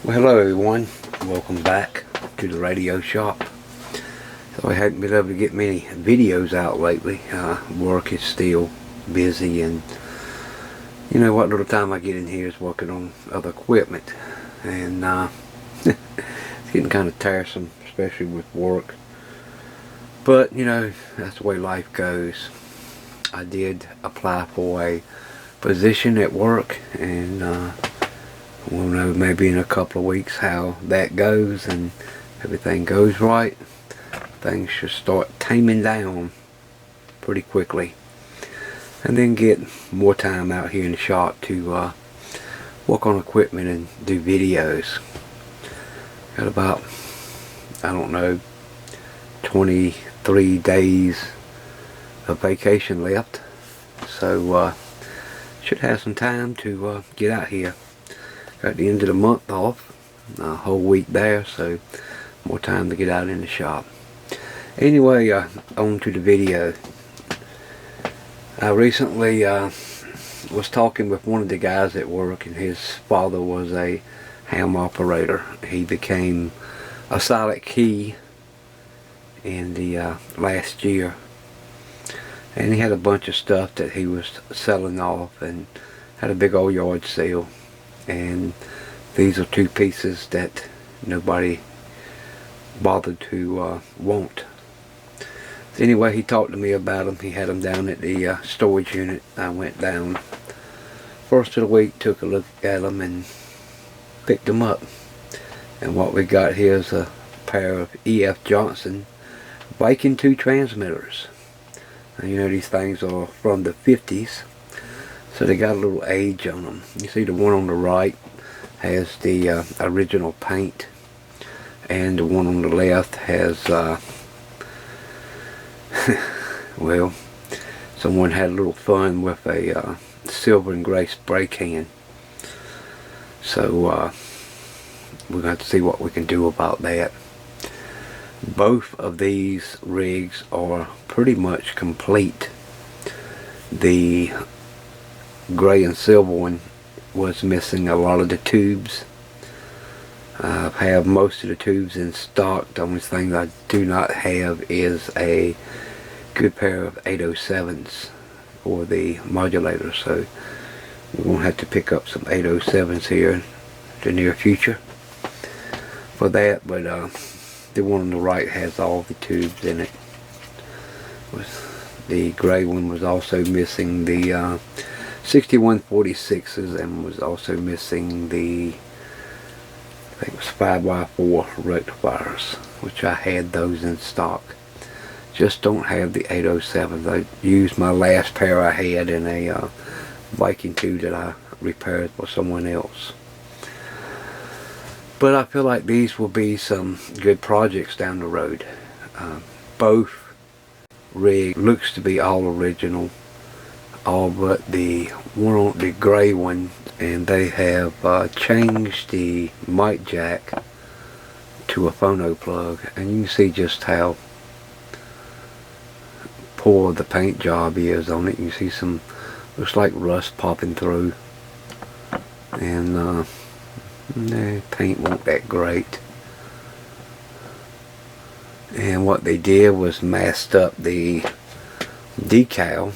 Well, hello everyone. Welcome back to the radio shop. So I haven't been able to get many videos out lately. Work is still busy, and you know what little time I get in here is working on other equipment, and it's getting kind of tiresome, especially with work. But you know, that's the way life goes. I did apply for a position at work, and we'll know maybe in a couple of weeks how that goes, and everything goes right, things should start taming down pretty quickly, and then get more time out here in the shop to work on equipment and do videos. Got about, I don't know, 23 days of vacation left, so should have some time to get out here. Got the end of the month off, a whole week there, so more time to get out in the shop. Anyway, on to the video. I recently was talking with one of the guys at work, and his father was a ham operator. He became a silent key in the last year, and he had a bunch of stuff that he was selling off, and had a big old yard sale. And these are two pieces that nobody bothered to want. So anyway, he talked to me about them. He had them down at the storage unit. I went down first of the week, took a look at them, and picked them up. And what we got here is a pair of E.F. Johnson Viking II transmitters. Now, you know, these things are from the 50s. So they got a little age on them. You see the one on the right has the original paint, and the one on the left has, well, someone had a little fun with a silver and gray spray can. So we're going to have to see what we can do about that. Both of these rigs are pretty much complete. The gray and silver one was missing a lot of the tubes. I have most of the tubes in stock. The only thing I do not have is a good pair of 807s for the modulator, so we're going to have to pick up some 807s here in the near future for that. But the one on the right has all the tubes in it. The gray one was also missing the 6146s, and was also missing the, I think it was 5x4 rectifiers, which I had those in stock. Just don't have the 807s. I used my last pair I had in a Viking II that I repaired for someone else. But I feel like these will be some good projects down the road. Both rig looks to be all original, all but the one on the gray one, and they have changed the mic jack to a phono plug, and you can see just how poor the paint job is on it. You can see some, looks like rust popping through, and the paint won't that great. And what they did was masked up the decal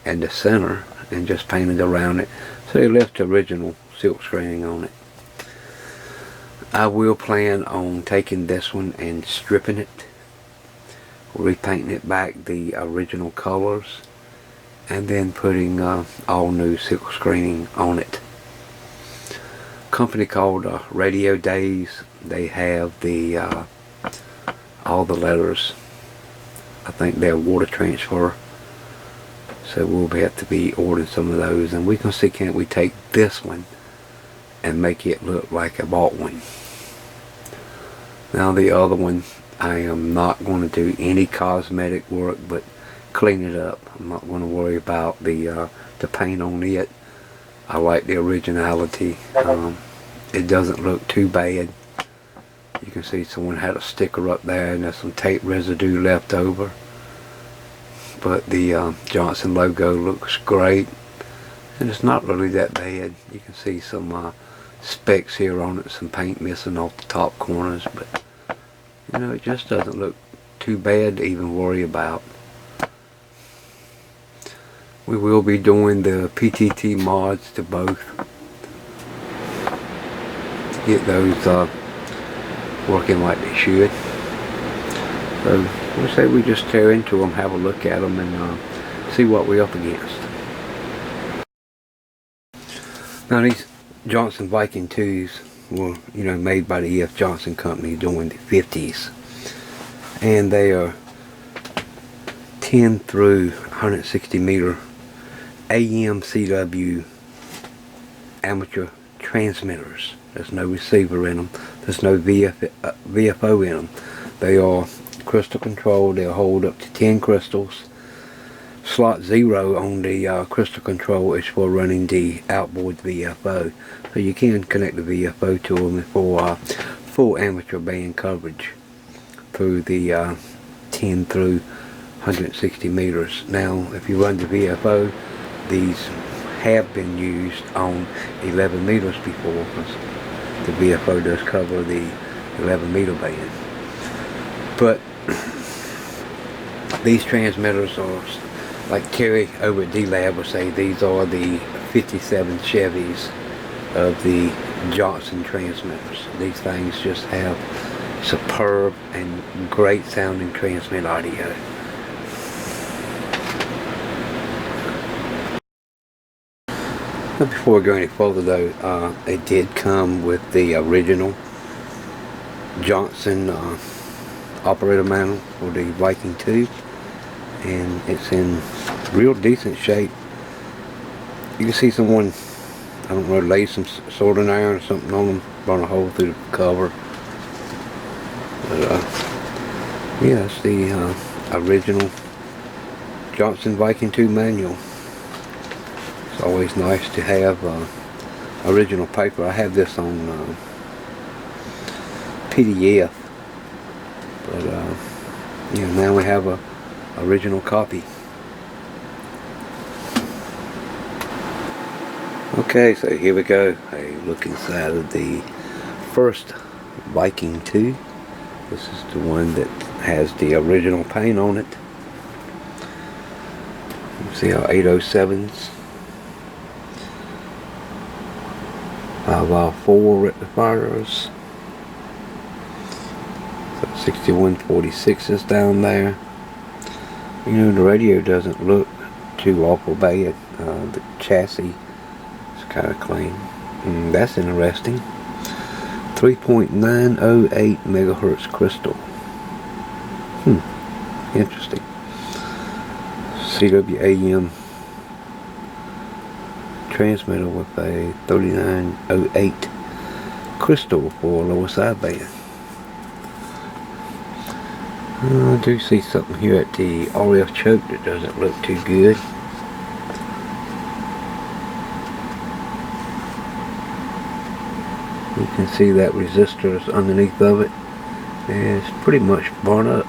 and the center and just painted around it, so they left the original silk screening on it. I will plan on taking this one and stripping it, repainting it back the original colors, and then putting all new silk screening on it. Company called Radio Days. They have the all the letters. I think they're water transfer. So we'll have to be ordering some of those, and we can see, can't we take this one and make it look like I bought one. Now the other one, I am not going to do any cosmetic work but clean it up. I'm not going to worry about the paint on it. I like the originality. It doesn't look too bad. You can see someone had a sticker up there, and there's some tape residue left over. But the Johnson logo looks great, and it's not really that bad. You can see some specks here on it, some paint missing off the top corners, but you know, it just doesn't look too bad to even worry about. We will be doing the PTT mods to both to get those working like they should. So we'll say we just tear into them, have a look at them, and see what we're up against. Now these Johnson Viking IIs were, you know, made by the E.F. Johnson Company during the 50s, and they are 10 through 160 meter AMCW amateur transmitters. There's no receiver in them. There's no VFO in them. They are crystal controlled. They'll hold up to 10 crystals. Slot 0 on the crystal control is for running the outboard VFO. So you can connect the VFO to them for full amateur band coverage through the 10 through 160 meters. Now, if you run the VFO, these have been used on 11 meters before, because the VFO does cover the 11 meter band. But these transmitters are, like Terry over at D-Lab will say, these are the 57 Chevys of the Johnson transmitters. These things just have superb and great sounding transmit audio. But before we go any further though, it did come with the original Johnson operator manual for the Viking II, and it's in real decent shape. You can see someone, I don't know, laid some soldering iron or something on them, burn a hole through the cover. But yeah, it's the original Johnson Viking II manual. It's always nice to have original paper. I have this on PDF, but yeah, now we have a original copy. Okay, so here we go. A look inside of the first Viking II. This is the one that has the original paint on it. You see our 807s. 5R4 rectifiers. 6146 is down there. You know, the radio doesn't look too awful bad. The chassis is kind of clean. That's interesting. 3.908 megahertz crystal. Interesting. CWAM transmitter with a 3908 crystal for lower sideband. I do see something here at the RF choke that doesn't look too good. You can see that resistor is underneath of it, and it's pretty much burnt up.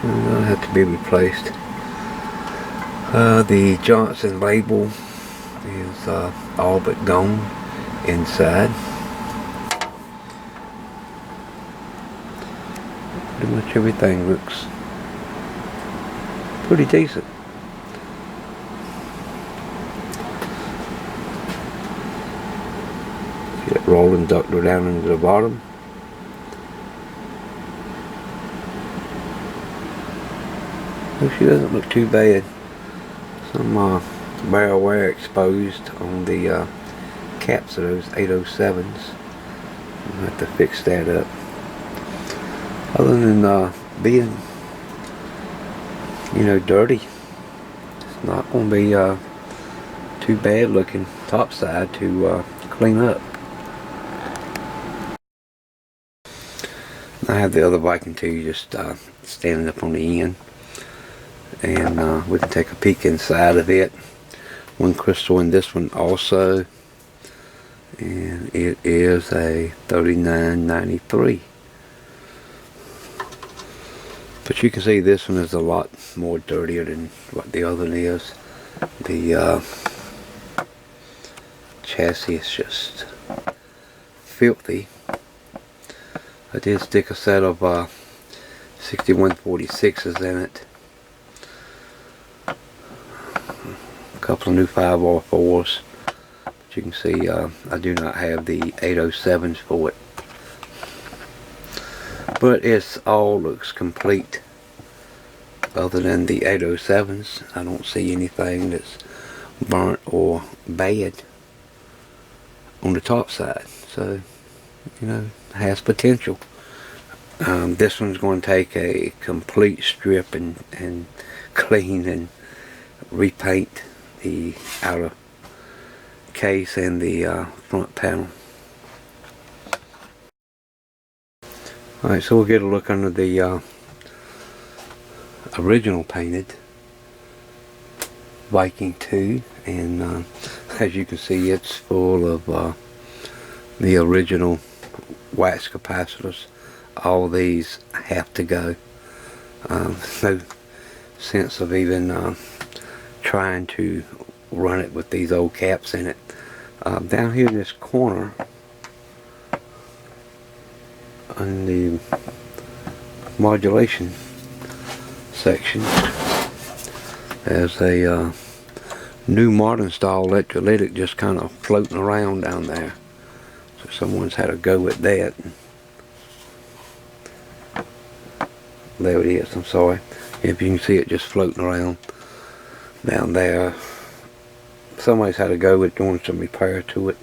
It'll have to be replaced. The Johnson label is all but gone inside. Pretty much everything looks pretty decent. See that rolling ductor down into the bottom. She doesn't look too bad. Some barrel wear exposed on the caps of those 807s. I'll have to fix that up. Other than being, you know, dirty, it's not going to be too bad looking topside to clean up. I have the other Viking II just standing up on the end, and we can take a peek inside of it. One crystal in this one also, and it is a 3993. But you can see this one is a lot more dirtier than what the other one is. The chassis is just filthy. I did stick a set of 6146s in it. A couple of new 5R4s. But you can see I do not have the 807s for it. But it's all looks complete. Other than the 807s, I don't see anything that's burnt or bad on the top side. So, you know, has potential. This one's going to take a complete strip and clean and repaint the outer case and the front panel. Alright, so we'll get a look under the original painted Viking II, and as you can see, it's full of the original wax capacitors. All these have to go. No sense of even trying to run it with these old caps in it. Down here in this corner on the modulation section, there's a new modern style electrolytic just kind of floating around down there. So someone's had a go at that. There it is, I'm sorry. If you can see it just floating around down there. Somebody's had a go at doing some repair to it.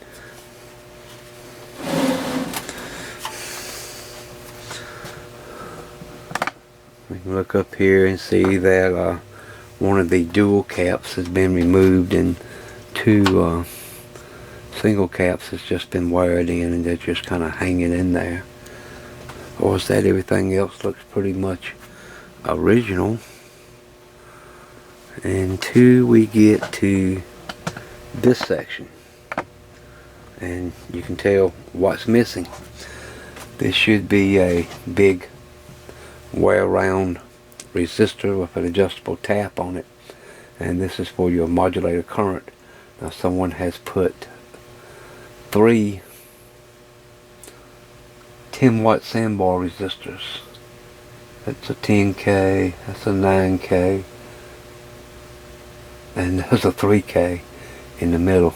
We can look up here and see that one of the dual caps has been removed and two single caps has just been wired in, and they're just kind of hanging in there. Or is that everything else looks pretty much original until we get to this section, and you can tell what's missing. This should be a big wear round resistor with an adjustable tap on it, and this is for your modulator current. Now someone has put 3 10-watt sandbar resistors. That's a 10K, that's a 9K, and there's a 3K in the middle.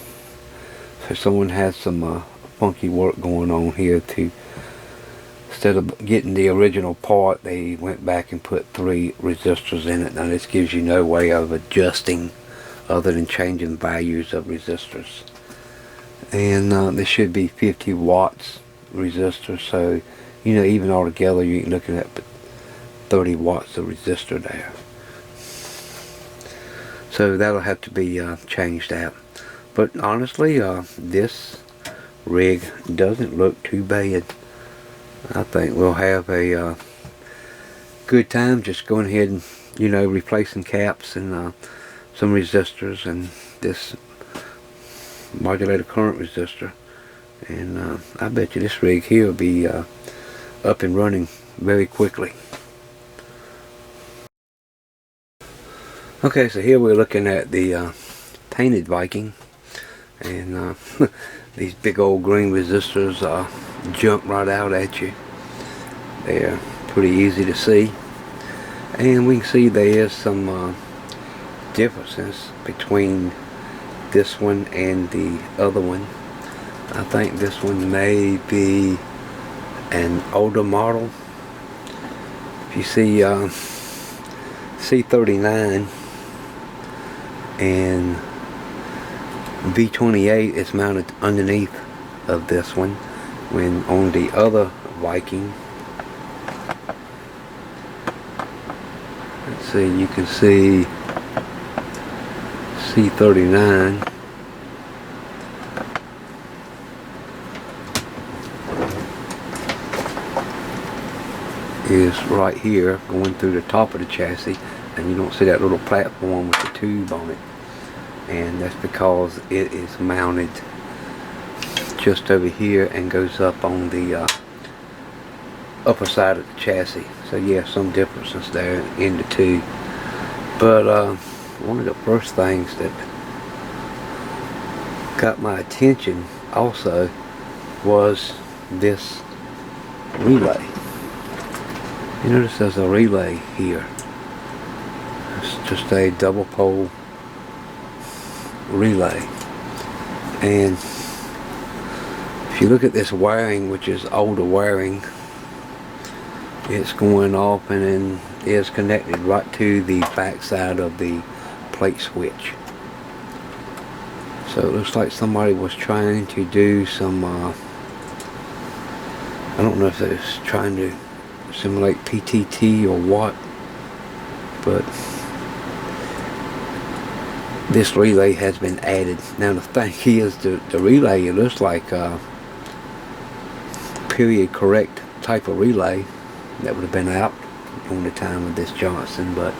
So someone has some funky work going on here to, instead of getting the original part, they went back and put 3 resistors in it. Now this gives you no way of adjusting other than changing values of resistors. And this should be 50 watts resistor, so you know, even all together you're looking at 30 watts of resistor there. So that'll have to be changed out. But honestly, this rig doesn't look too bad. I think we'll have a good time just going ahead and, you know, replacing caps and some resistors and this modulator current resistor. And I bet you this rig here will be up and running very quickly. Okay, so here we're looking at the painted Viking, and these big old green resistors jump right out at you. They're pretty easy to see, and we can see there's some differences between this one and the other one. I think this one may be an older model. If you see C39 and V28 is mounted underneath of this one, when on the other Viking, let's see, you can see C39 is right here going through the top of the chassis, and you don't see that little platform with the tube on it, and that's because it is mounted just over here and goes up on the upper side of the chassis. So yeah, some differences there in the two. But one of the first things that got my attention also was this relay. You notice there's a relay here. It's just a double pole relay. And if you look at this wiring, which is older wiring, it's going off and then is connected right to the back side of the plate switch. So it looks like somebody was trying to do some I don't know if they was trying to simulate PTT or what, but this relay has been added. Now the thing is, the relay, it looks like a period correct type of relay that would have been out on the time of this Johnson, but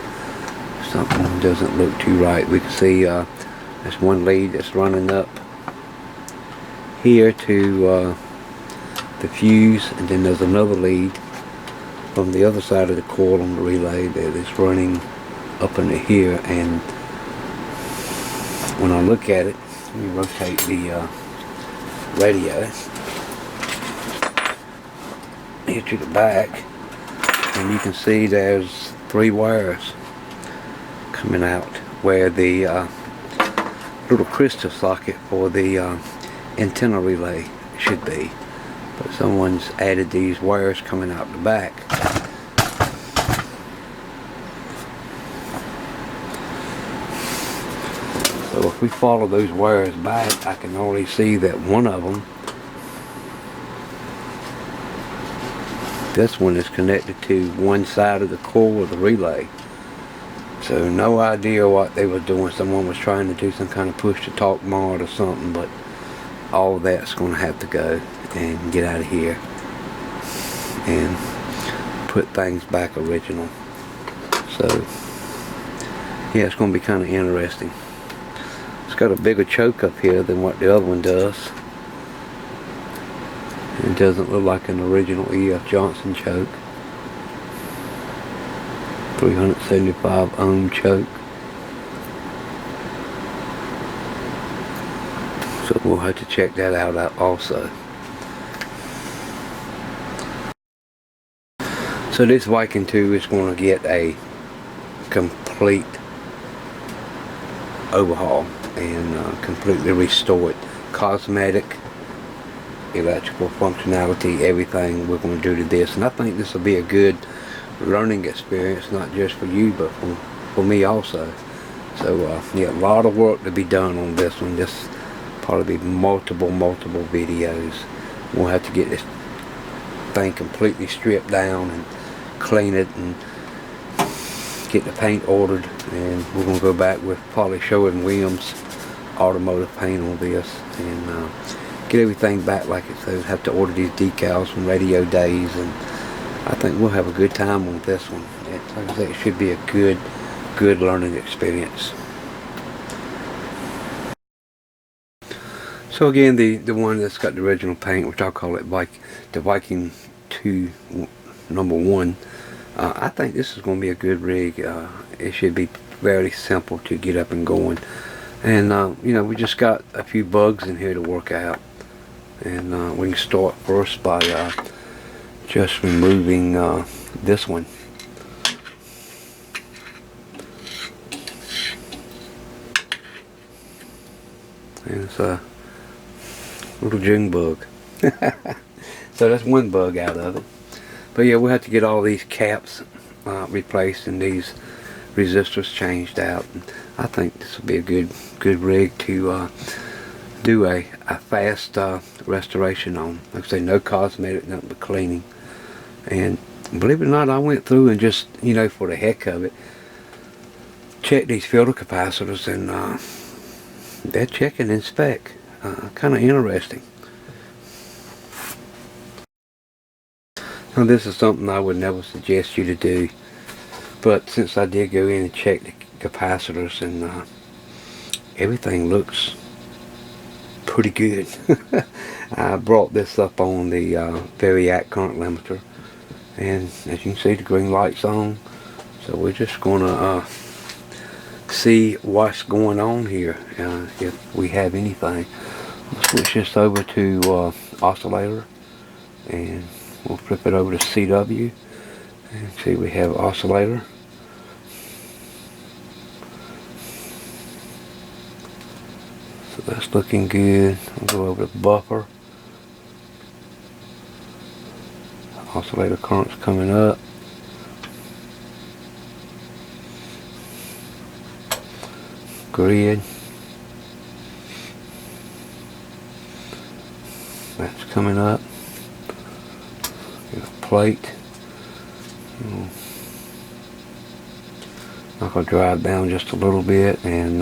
something doesn't look too right. We can see there's one lead that's running up here to the fuse, and then there's another lead from the other side of the coil on the relay that is running up into here. And when I look at it, let me rotate the radio here to the back, and you can see there's 3 wires coming out where the little crystal socket for the antenna relay should be. But someone's added these wires coming out the back. So if we follow those wires back, I can already see that one of them, this one, is connected to one side of the coil of the relay. So no idea what they were doing. Someone was trying to do some kind of push to talk mod or something, but all that's going to have to go and get out of here and put things back original. So yeah, it's going to be kind of interesting. It's got a bigger choke up here than what the other one does. It doesn't look like an original E.F. Johnson choke. 375 ohm choke. So we'll have to check that out also. So this Viking II is going to get a complete overhaul and completely restored. Cosmetic, electrical functionality, everything we're going to do to this. And I think this will be a good learning experience, not just for you, but for me also. So yeah, a lot of work to be done on this one. This probably be multiple videos. We'll have to get this thing completely stripped down and clean it and get the paint ordered, and we're going to go back with probably Sherwin-Williams automotive paint on this and get everything back like it says. Have to order these decals from Radio Days, and I think we'll have a good time on this one. Like I said, it should be a good learning experience. So again, the one that's got the original paint, which I'll call it the Viking II #1, I think this is going to be a good rig. It should be fairly simple to get up and going. And you know, we just got a few bugs in here to work out. And we can start first by just removing this one. And it's a little June bug. So that's one bug out of it. But yeah, we'll have to get all these caps replaced and these resistors changed out. And I think this will be a good rig to do a fast restoration on. Like I say, no cosmetic, nothing but cleaning. And believe it or not, I went through and just, you know, for the heck of it, checked these filter capacitors, and they're checking in spec. Kind of interesting. Now this is something I would never suggest you to do, but since I did go in and check the capacitors, and everything looks pretty good. I brought this up on the Variac current limiter, and as you can see, the green light's on. So we're just gonna see what's going on here, if we have anything. We'll switch this over to oscillator, and we'll flip it over to CW and see we have oscillator. So that's looking good. We'll go over to buffer. Oscillator current's coming up. Grid. That's coming up. Get a plate. I'm going to drive down just a little bit, and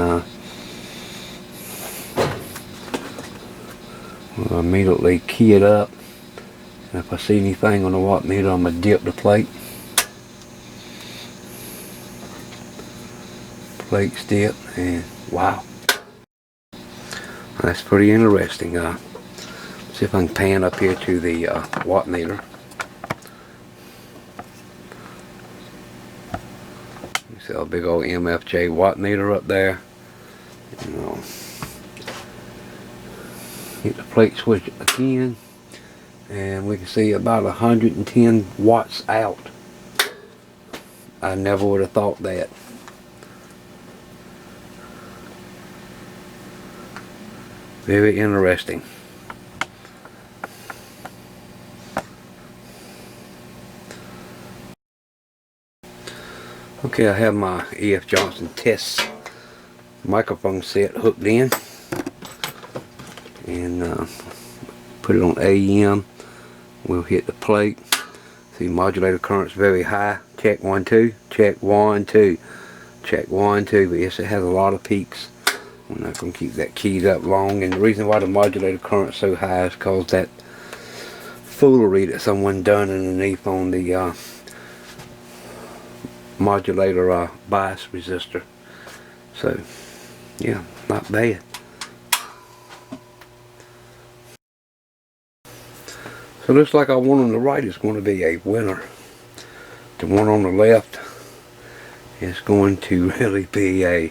we'll immediately key it up. And if I see anything on the watt meter, I'm going to dip the plate. Plates dip, and wow, that's pretty interesting. See if I can pan up here to the watt meter. You see a big old MFJ watt meter up there. Hit the plate switch again, and we can see about 110 watts out. I never would have thought that. Very interesting. Okay, I have my E.F. Johnson test microphone set hooked in, and put it on AM. We'll hit the plate. See, modulator current's very high. Check 1 2. Check 1 2. Check 1 2. But yes, it has a lot of peaks. We're not going to keep that keyed up long, and the reason why the modulator current's so high is because that foolery that someone done underneath on the modulator bias resistor. So yeah, not bad. So looks like our one on the right is going to be a winner. The one on the left is going to really be a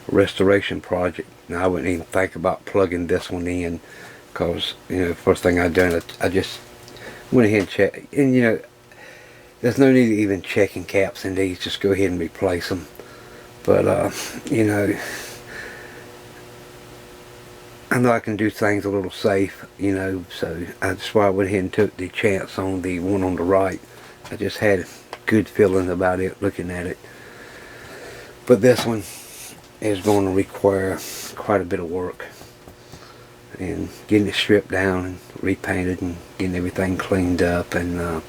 restoration project. Now, I wouldn't even think about plugging this one in, because first thing I done, I just went ahead and checked, and there's no need to even checking caps in these. Just go ahead and replace them. But I know I can do things a little safe, so that's why I went ahead and took the chance on the one on the right. I just had a good feeling about it looking at it. But this one is going to require quite a bit of work, and getting it stripped down and repainted and getting everything cleaned up, and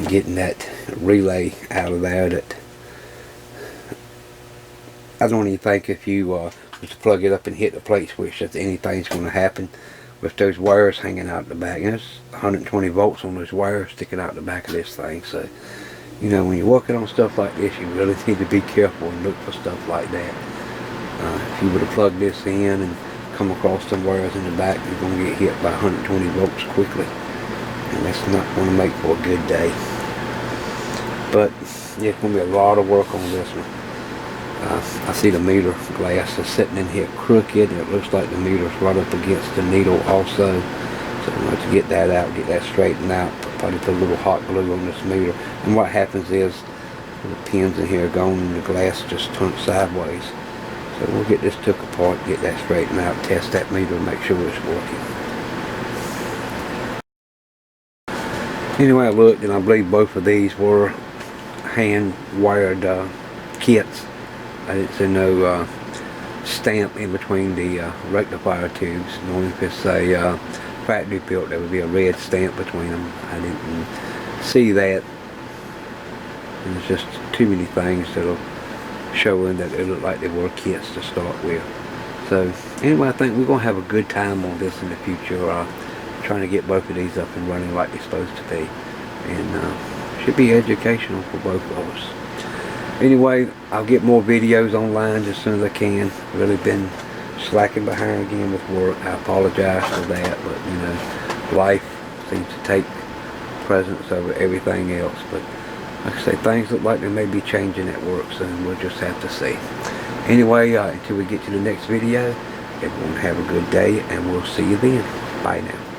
getting that relay out of there. That I don't even think if you was to plug it up and hit the plate switch that anything's going to happen with those wires hanging out the back. And there's 120 volts on those wires sticking out the back of this thing. So when you're working on stuff like this, you really need to be careful and look for stuff like that. If you were to plug this in and come across some wires in the back, you're going to get hit by 120 volts quickly, and that's not going to make for a good day. But yeah, it's going to be a lot of work on this one. I see the meter glass is sitting in here crooked, and it looks like the meter's right up against the needle also. So I'm going to get that out, get that straightened out, probably put a little hot glue on this meter. And what happens is the pins in here are gone and the glass just turns sideways. So we'll get this took apart, get that straightened out, test that meter and make sure it's working. Anyway, I looked, and I believe both of these were hand wired kits. I didn't see no stamp in between the rectifier tubes. Knowing if it's a factory built, there would be a red stamp between them. I didn't see that. And there's just too many things that'll showing that they look like they were kits to start with. So anyway, I think we're going to have a good time on this in the future, trying to get both of these up and running like they're supposed to be, and should be educational for both of us. Anyway, I'll get more videos online as soon as I can. Really been slacking behind again with work. I apologize for that, but life seems to take precedence over everything else. But like I say, things look like they may be changing at work soon. We'll just have to see. Anyway, until we get to the next video, everyone have a good day, and we'll see you then. Bye now.